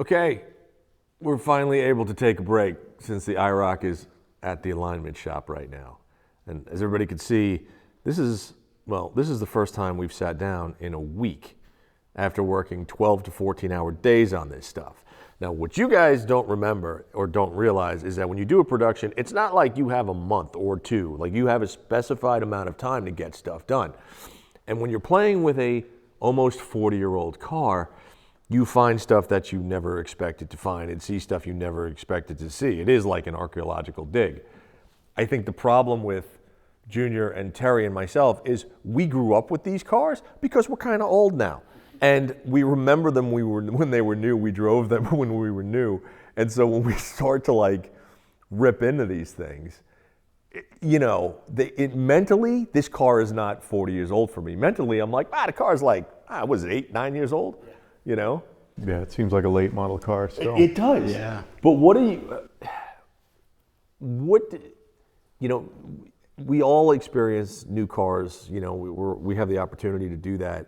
Okay, we're finally able to take a break since the IROC is at the alignment shop right now. And as everybody can see, this is the first time we've sat down in a week after working 12 to 14 hour days on this stuff. Now, what you guys don't remember or don't realize is that when you do a production, it's not like you have a month or two. Like, you have a specified amount of time to get stuff done. And when you're playing with a almost 40-year-old car, you find stuff that you never expected to find and see stuff you never expected to see. It is like an archaeological dig. I think the problem with Junior and Terry and myself is we grew up with these cars because we're kind of old now. And we remember them when they were new. We drove them when we were new. And so when we start to like rip into these things, mentally, this car is not 40 years old for me. Mentally, I'm like, the car's like, was it 8, 9 years old? Yeah. Yeah, it seems like a late model car still. It does. Yeah. But we all experience new cars. We have the opportunity to do that.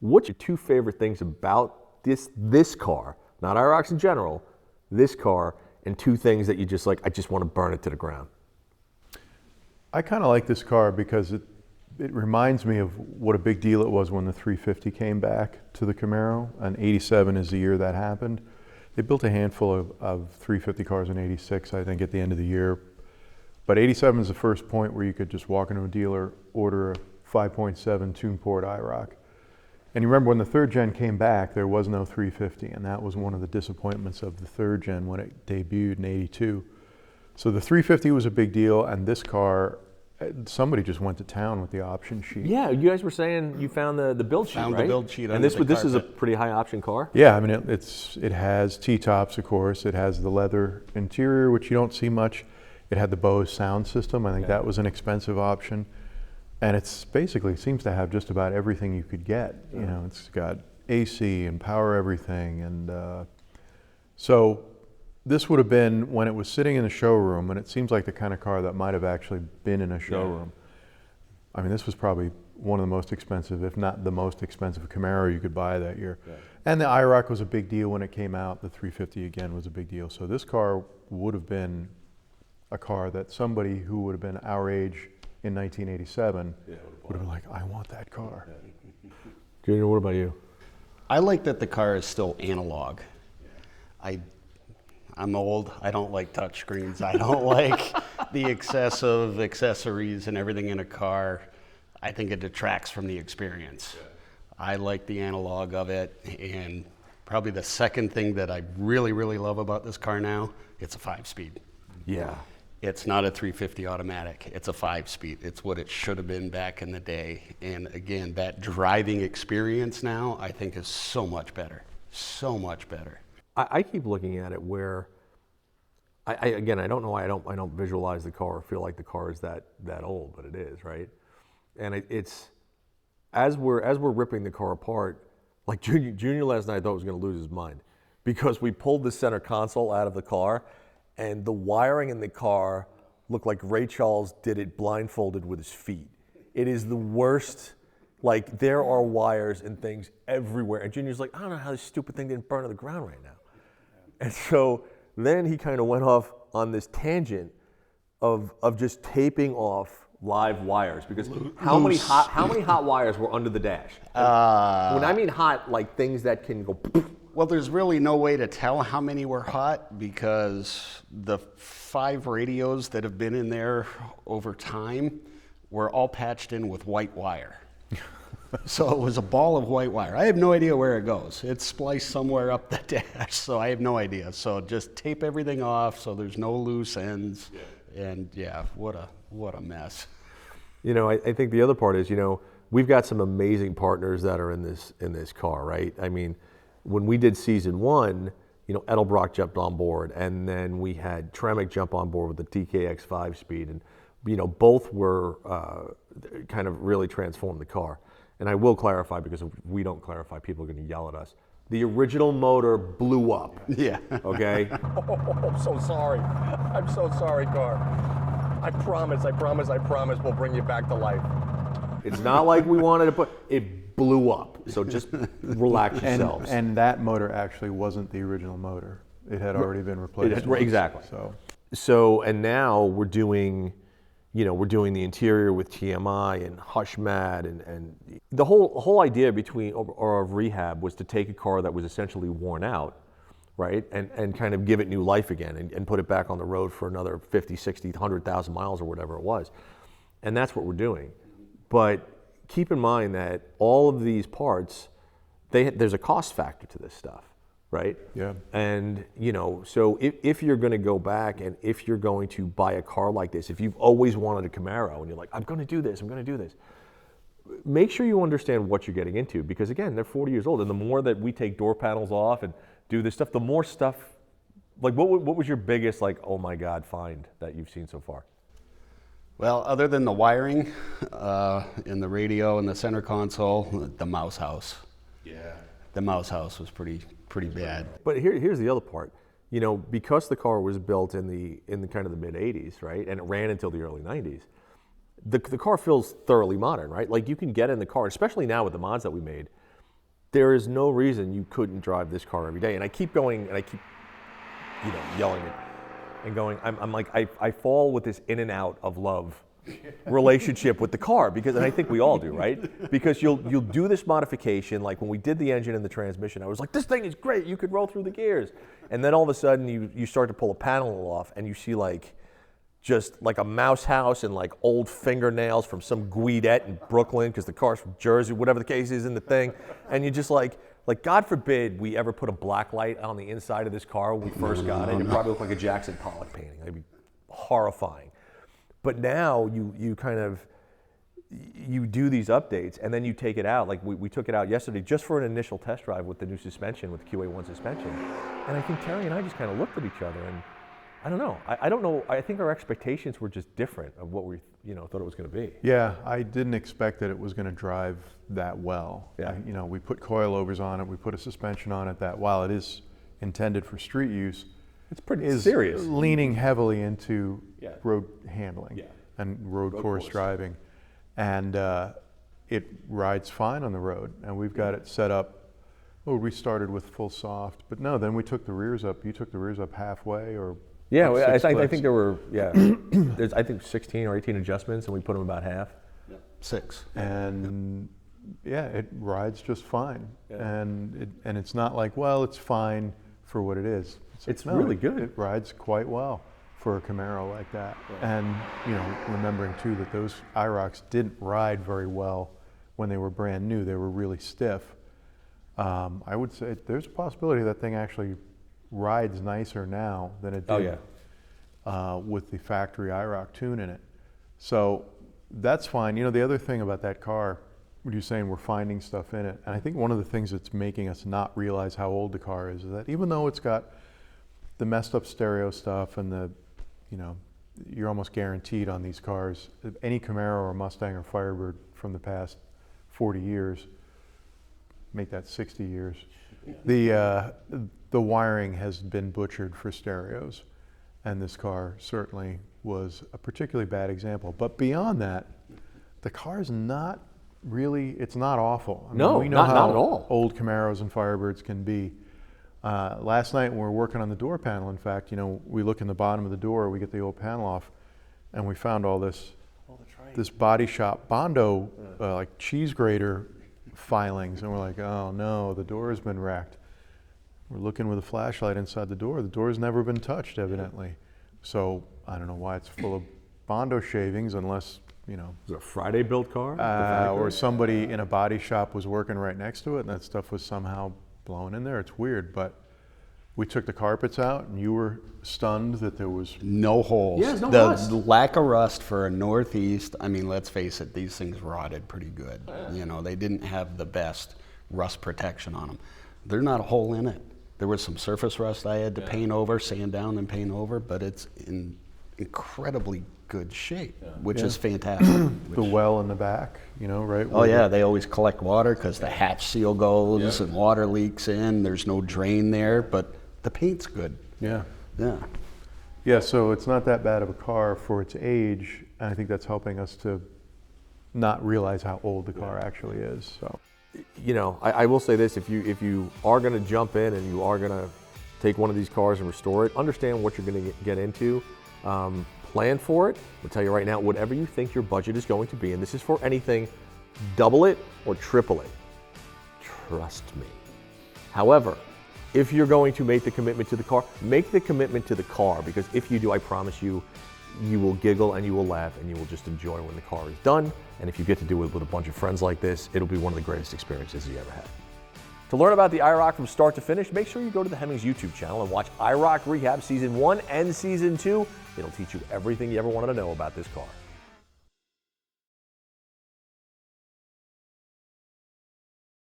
What's your two favorite things about this car, not IROCs in general, this car, and two things that you just like, I just want to burn it to the ground? I kind of like this car because it reminds me of what a big deal it was when the 350 came back to the Camaro, and 87 is the year that happened. They built a handful of 350 cars in 86, I think, at the end of the year. But 87 is the first point where you could just walk into a dealer, order a 5.7 tune port IROC. And you remember when the third gen came back, there was no 350, and that was one of the disappointments of the third gen when it debuted in 82. So the 350 was a big deal, and this car, somebody just went to town with the option sheet. Yeah, you guys were saying you found the build sheet, Found right? the build sheet and under this the is a carpet. pretty high option car. Yeah, I mean, it has T-tops, of course. It has the leather interior, which you don't see much. It had the Bose sound system. I think that was an expensive option. And it's basically seems to have just about everything you could get. It's got AC and power everything. And so this would have been when it was sitting in the showroom, and it seems like the kind of car that might have actually been in a showroom. Yeah. I mean, this was probably one of the most expensive, if not the most expensive Camaro you could buy that year. Yeah. And the IROC was a big deal when it came out. The 350 again was a big deal. So this car would have been a car that somebody who would have been our age in 1987 would have been like, I want that car. Junior, what about you? I like that the car is still analog. I'm old. I don't like touchscreens. I don't like the excessive accessories and everything in a car. I think it detracts from the experience. Yeah. I like the analog of it, and probably the second thing that I really, really love about this car now, it's a 5-speed. Yeah. It's not a 350 automatic. It's a 5-speed. It's what it should have been back in the day. And again, that driving experience now, I think, is so much better. So much better. I keep looking at it where, I don't know why I don't visualize the car or feel like the car is that old, but it is, right? And it's as we're ripping the car apart, like Junior last night thought was going to lose his mind because we pulled the center console out of the car. And the wiring in the car looked like Ray Charles did it blindfolded with his feet. It is the worst. Like, there are wires and things everywhere. And Junior's like, I don't know how this stupid thing didn't burn to the ground right now. And so then he kind of went off on this tangent of just taping off live wires, because how many hot wires were under the dash? When I mean hot, like things that can go. Well, there's really no way to tell how many were hot because the 5 radios that have been in there over time were all patched in with white wire. So it was a ball of white wire. I have no idea where it goes. It's spliced somewhere up the dash, so I have no idea. So just tape everything off so there's no loose ends. Yeah. And yeah, what a mess. I think the other part is, we've got some amazing partners that are in this car, right? I mean, when we did season 1, Edelbrock jumped on board, and then we had Tremec jump on board with the TKX 5-speed, and both were kind of really transformed the car. And I will clarify, because if we don't clarify, people are going to yell at us. The original motor blew up. Yeah. Okay? I'm so sorry. I'm so sorry, car. I promise we'll bring you back to life. It's not like we wanted to put it. it blew up. So just relax yourselves. And that motor actually wasn't the original motor. It had already been replaced. once, Exactly. So And now we're doing, we're doing the interior with TMI and Hush Mat, and the whole idea of rehab was to take a car that was essentially worn out, right, and kind of give it new life again and put it back on the road for another 50, 60, 100,000 miles or whatever it was. And that's what we're doing. But keep in mind that all of these parts, there's a cost factor to this stuff, right? Yeah. And, so if you're going to go back and if you're going to buy a car like this, if you've always wanted a Camaro and you're like, I'm going to do this, make sure you understand what you're getting into, because again, they're 40 years old, and the more that we take door panels off and do this stuff, the more stuff, like what was your biggest, like, oh my God, find that you've seen so far? Well, other than the wiring in the radio and the center console, the mouse house. Yeah. The mouse house was pretty bad. But here's the other part. Because the car was built in the kind of the mid 80s, right? And it ran until the early 90s. The car feels thoroughly modern, right? Like you can get in the car, especially now with the mods that we made. There is no reason you couldn't drive this car every day. And I keep going and I keep, yelling it and going, I'm like, I fall with this in and out of love relationship with the car, and I think we all do, right? Because you'll do this modification, like when we did the engine and the transmission, I was like, this thing is great, you could roll through the gears. And then all of a sudden you start to pull a panel off and you see just like a mouse house and like old fingernails from some Guidette in Brooklyn, because the car's from Jersey, whatever the case is in the thing. And you just like God forbid we ever put a black light on the inside of this car when we first got it. It'd probably look like a Jackson Pollock painting. It'd be horrifying. But now you kind of, you do these updates and then you take it out. Like we took it out yesterday just for an initial test drive with the new suspension, with the QA1 suspension. And I think Terry and I just kind of looked at each other and I don't know. I don't know. I think our expectations were just different of what we thought it was going to be. Yeah, I didn't expect that it was going to drive that well. Yeah. We put coilovers on it, we put a suspension on it that, while it is intended for street use, It's pretty is serious. leaning heavily into Yeah. road handling Yeah. and road course driving. And it rides fine on the road. And we've got it set up, we started with full soft, but no, then we took the rears up. You took the rears up halfway or Yeah, up I 6 think clicks. there were, there's I think 16 or 18 adjustments and we put them about half. 6. And yeah, it rides just fine. Yeah. And it's not like, well, it's fine for what it is. It's No, really good. It rides quite well for a Camaro like that. Yeah. And remembering too that those IROCs didn't ride very well when they were brand new. They were really stiff. I would say there's a possibility that thing actually rides nicer now than it did with the factory IROC tune in it. So that's fine. The other thing about that car, what you're saying, we're finding stuff in it. And I think one of the things that's making us not realize how old the car is that even though it's got the messed up stereo stuff and you're almost guaranteed on these cars, any Camaro or Mustang or Firebird from the past 40 years, make that 60 years, the wiring has been butchered for stereos. And this car certainly was a particularly bad example. But beyond that, the car's not really, it's not awful. I mean, No, we know not how at all. old Camaros and Firebirds can be. Last night when we were working on the door panel, in fact, we look in the bottom of the door, we get the old panel off, and we found all this body shop Bondo like cheese grater filings, and we're like, oh no, the door has been wrecked. We're looking with a flashlight inside the door. The door's never been touched, evidently. So I don't know why it's full of Bondo shavings, unless Is it a Friday built car? or somebody in a body shop was working right next to it, and that stuff was somehow blown in there. It's weird, but we took the carpets out, and you were stunned that there was No holes. Yeah, there's no the rust. lack of rust for a Northeast, I mean, let's face it, these things rotted pretty good. They didn't have the best rust protection on them. There's not a hole in it. There was some surface rust I had to paint over, sand down and paint over, but it's in incredibly good shape, which is fantastic. the well in the back, right? Oh yeah, they always collect water because the hatch seal goes and water leaks in. There's no drain there, but the paint's good. Yeah. Yeah. Yeah, so it's not that bad of a car for its age, and I think that's helping us to not realize how old the car actually is. So you know, I will say this: if you are going to jump in and you are going to take one of these cars and restore it, understand what you're going to get into. Plan for it. I'll tell you right now, whatever you think your budget is going to be, and this is for anything, double it or triple it. Trust me. However, if you're going to make the commitment to the car, make the commitment to the car, because if you do, I promise you, you will giggle and you will laugh and you will just enjoy when the car is done. And if you get to do it with a bunch of friends like this, it'll be one of the greatest experiences you ever had. To learn about the IROC from start to finish, make sure you go to the Hemmings YouTube channel and watch IROC Rehab Season 1 and Season 2. It'll teach you everything you ever wanted to know about this car.